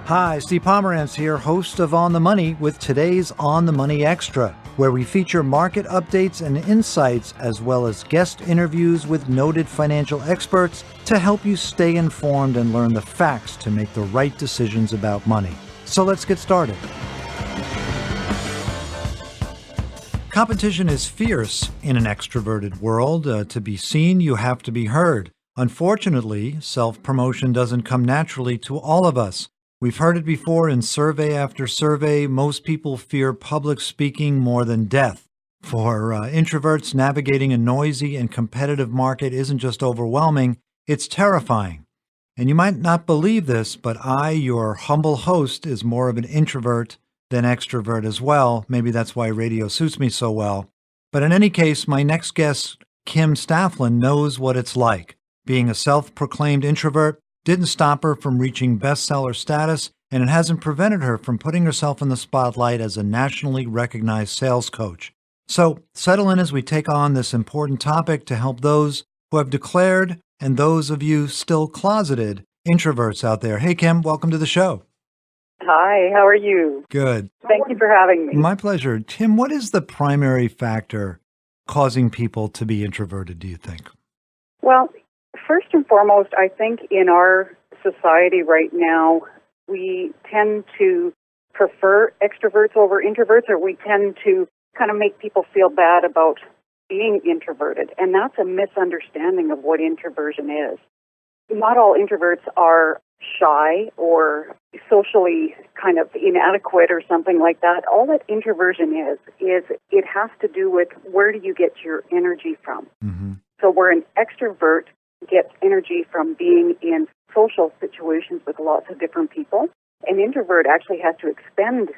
Hi, Steve Pomeranz here, host of On the Money with today's On the Money Extra, where we feature market updates and insights as well as guest interviews with noted financial experts to help you stay informed and learn the facts to make the right decisions about money. So let's get started. Competition is fierce in an extroverted world. To be seen, you have to be heard. Unfortunately, self-promotion doesn't come naturally to all of us. We've heard it before in survey after survey. Most people fear public speaking more than death. For introverts, navigating a noisy and competitive market isn't just overwhelming, it's terrifying. And you might not believe this, but I, your humble host, is more of an introvert than extrovert as well. Maybe that's why radio suits me so well. But in any case, my next guest, Kim Staflund, knows what it's like. Being a self-proclaimed introvert didn't stop her from reaching bestseller status, and it hasn't prevented her from putting herself in the spotlight as a nationally recognized sales coach. So settle in as we take on this important topic to help those who have declared and those of you still closeted introverts out there. Hey, Kim, welcome to the show. Hi, how are you? Good. Thank you for having me. My pleasure. Tim, what is the primary factor causing people to be introverted, do you think? Well, first and foremost, I think in our society right now, we tend to prefer extroverts over introverts, or we tend to kind of make people feel bad about being introverted. And that's a misunderstanding of what introversion is. Not all introverts are shy or socially kind of inadequate or something like that. All that introversion is it has to do with where do you get your energy from. Mm-hmm. So where an extrovert gets energy from being in social situations with lots of different people, an introvert actually has to expend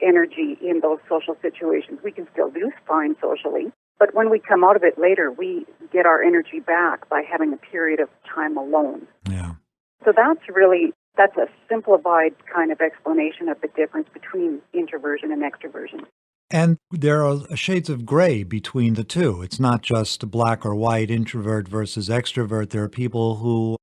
energy in those social situations. We can still do fine socially, but when we come out of it later, we get our energy back by having a period of time alone. Yeah. So that's a simplified kind of explanation of the difference between introversion and extroversion. And there are shades of gray between the two. It's not just black or white, introvert versus extrovert. There are people who,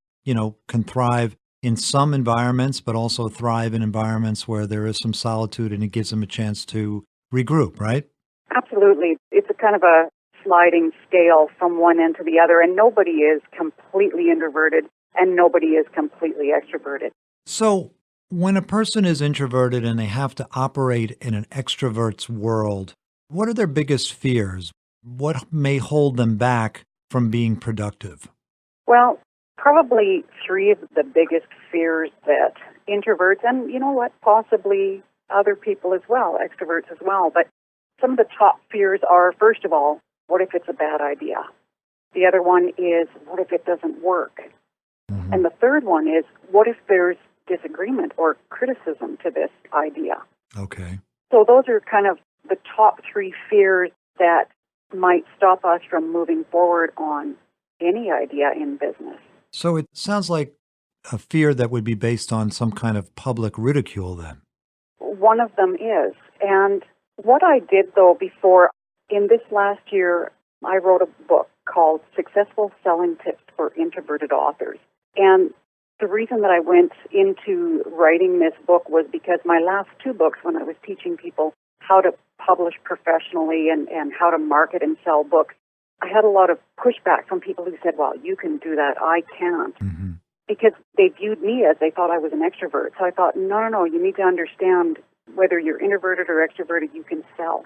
can thrive in some environments, but also thrive in environments where there is some solitude and it gives them a chance to regroup, right? Absolutely. It's a kind of a sliding scale from one end to the other, and nobody is completely introverted and nobody is completely extroverted. So when a person is introverted and they have to operate in an extrovert's world, what are their biggest fears? What may hold them back from being productive? Well, probably three of the biggest fears that introverts, and you know what, possibly other people as well, extroverts as well, but some of the top fears are, first of all, what if it's a bad idea? The other one is, what if it doesn't work? Mm-hmm. And the third one is, what if there's disagreement or criticism to this idea? Okay. So those are kind of the top three fears that might stop us from moving forward on any idea in business. So it sounds like a fear that would be based on some kind of public ridicule then. One of them is. And what I did, though, before, in this last year, I wrote a book called Successful Selling Tips for Introverted Authors. And the reason that I went into writing this book was because my last two books, when I was teaching people how to publish professionally and how to market and sell books, I had a lot of pushback from people who said, well, you can do that, I can't. Mm-hmm. Because they viewed me as they thought I was an extrovert. So I thought, no, you need to understand whether you're introverted or extroverted, you can sell.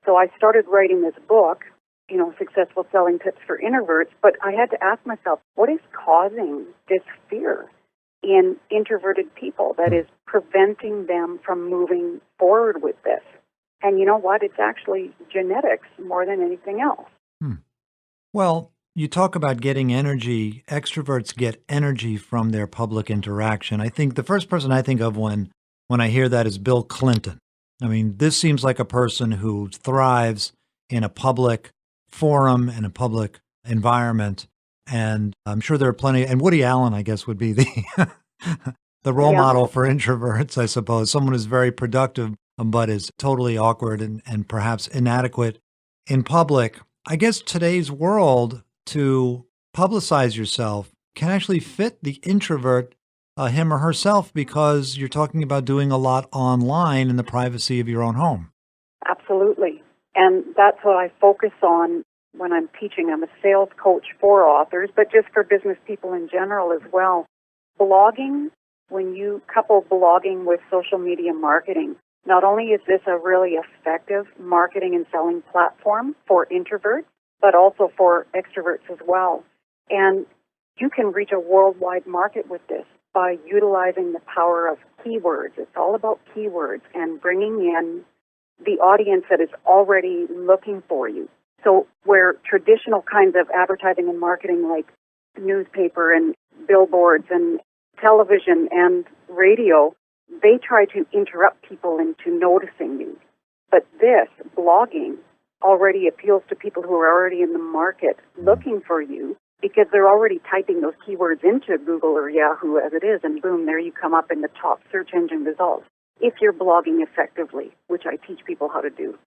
So I started writing this book, Successful Selling Tips for Introverts, but I had to ask myself, what is causing this fear in introverted people that is preventing them from moving forward with this? And you know what? It's actually genetics more than anything else. Well, you talk about getting energy. Extroverts get energy from their public interaction. I think the first person I think of when I hear that is Bill Clinton. I mean, this seems like a person who thrives in a public forum and a public environment. And I'm sure there are plenty, and Woody Allen, I guess, would be the the role model for introverts, I suppose. Someone who's very productive, but is totally awkward and perhaps inadequate in public. I guess today's world, to publicize yourself can actually fit the introvert him or herself because you're talking about doing a lot online in the privacy of your own home. Absolutely. And that's what I focus on when I'm teaching. I'm a sales coach for authors, but just for business people in general as well. Blogging, when you couple blogging with social media marketing, not only is this a really effective marketing and selling platform for introverts, but also for extroverts as well. And you can reach a worldwide market with this by utilizing the power of keywords. It's all about keywords and bringing in the audience that is already looking for you. So where traditional kinds of advertising and marketing like newspaper and billboards and television and radio, they try to interrupt people into noticing you. But this, blogging, already appeals to people who are already in the market looking for you because they're already typing those keywords into Google or Yahoo as it is, and boom, there you come up in the top search engine results. If you're blogging effectively, which I teach people how to do.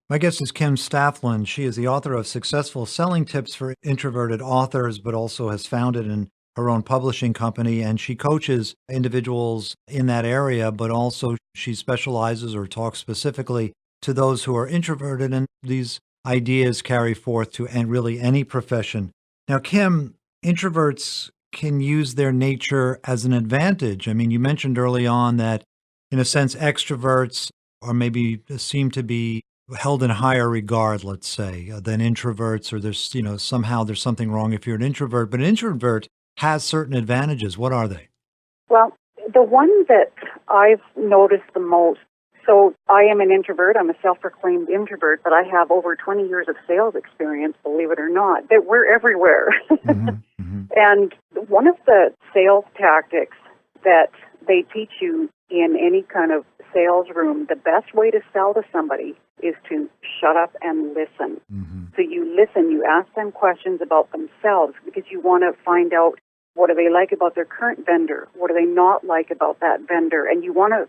My guest is Kim Staflund. She is the author of Successful Selling Tips for Introverted Authors, but also has founded her own publishing company, and she coaches individuals in that area, but also she specializes or talks specifically to those who are introverted, and these ideas carry forth to really any profession. Now, Kim, introverts can use their nature as an advantage. I mean, you mentioned early on that, in a sense, extroverts or maybe seem to be held in higher regard, let's say, than introverts, or there's, somehow there's something wrong if you're an introvert. But an introvert has certain advantages. What are they? Well, the one that I've noticed the most, so I am an introvert. I'm a self-proclaimed introvert, but I have over 20 years of sales experience, believe it or not, that we're everywhere. And one of the sales tactics that they teach you in any kind of sales room, the best way to sell to somebody is to shut up and listen. So you listen, you ask them questions about themselves because you want to find out what do they like about their current vendor, what do they not like about that vendor, and you want to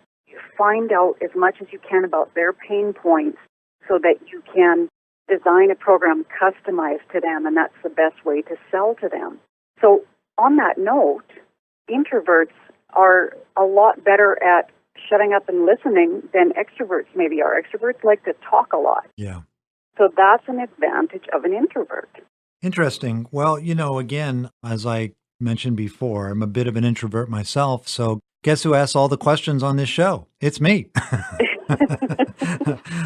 find out as much as you can about their pain points so that you can design a program customized to them, and that's the best way to sell to them. So on that note, introverts are a lot better at shutting up and listening than extroverts maybe are. Extroverts like to talk a lot. Yeah. So that's an advantage of an introvert. Interesting. Well, again, as I mentioned before, I'm a bit of an introvert myself. So guess who asks all the questions on this show? It's me.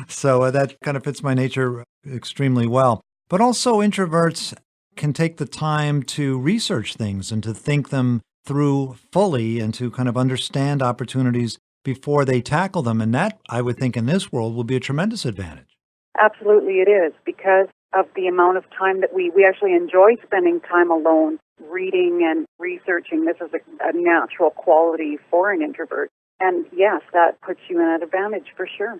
So that kind of fits my nature extremely well. But also introverts can take the time to research things and to think them through fully and to kind of understand opportunities before they tackle them. And that, I would think, in this world will be a tremendous advantage. Absolutely it is, because of the amount of time that we actually enjoy spending time alone, reading and researching. This is a natural quality for an introvert. And yes, that puts you in an advantage for sure.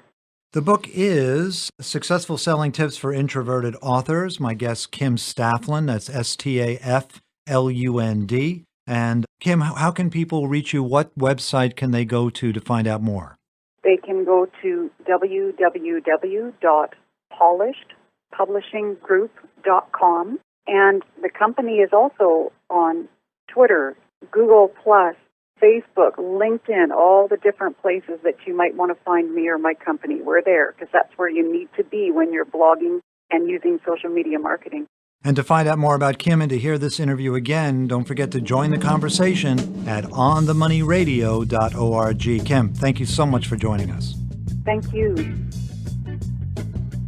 The book is Successful Selling Tips for Introverted Authors. My guest, Kim Staflund, that's Staflund. And Kim, how can people reach you? What website can they go to find out more? They can go to www.polishedpublishinggroup.com. And the company is also on Twitter, Google+, Facebook, LinkedIn, all the different places that you might want to find me or my company. We're there because that's where you need to be when you're blogging and using social media marketing. And to find out more about Kim and to hear this interview again, don't forget to join the conversation at onthemoneyradio.org. Kim, thank you so much for joining us. Thank you.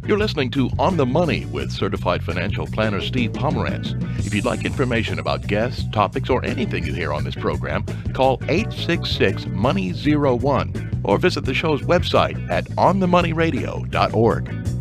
You're listening to On the Money with certified financial planner Steve Pomeranz. If you'd like information about guests, topics, or anything you hear on this program, call 866-MONEY01 or visit the show's website at onthemoneyradio.org.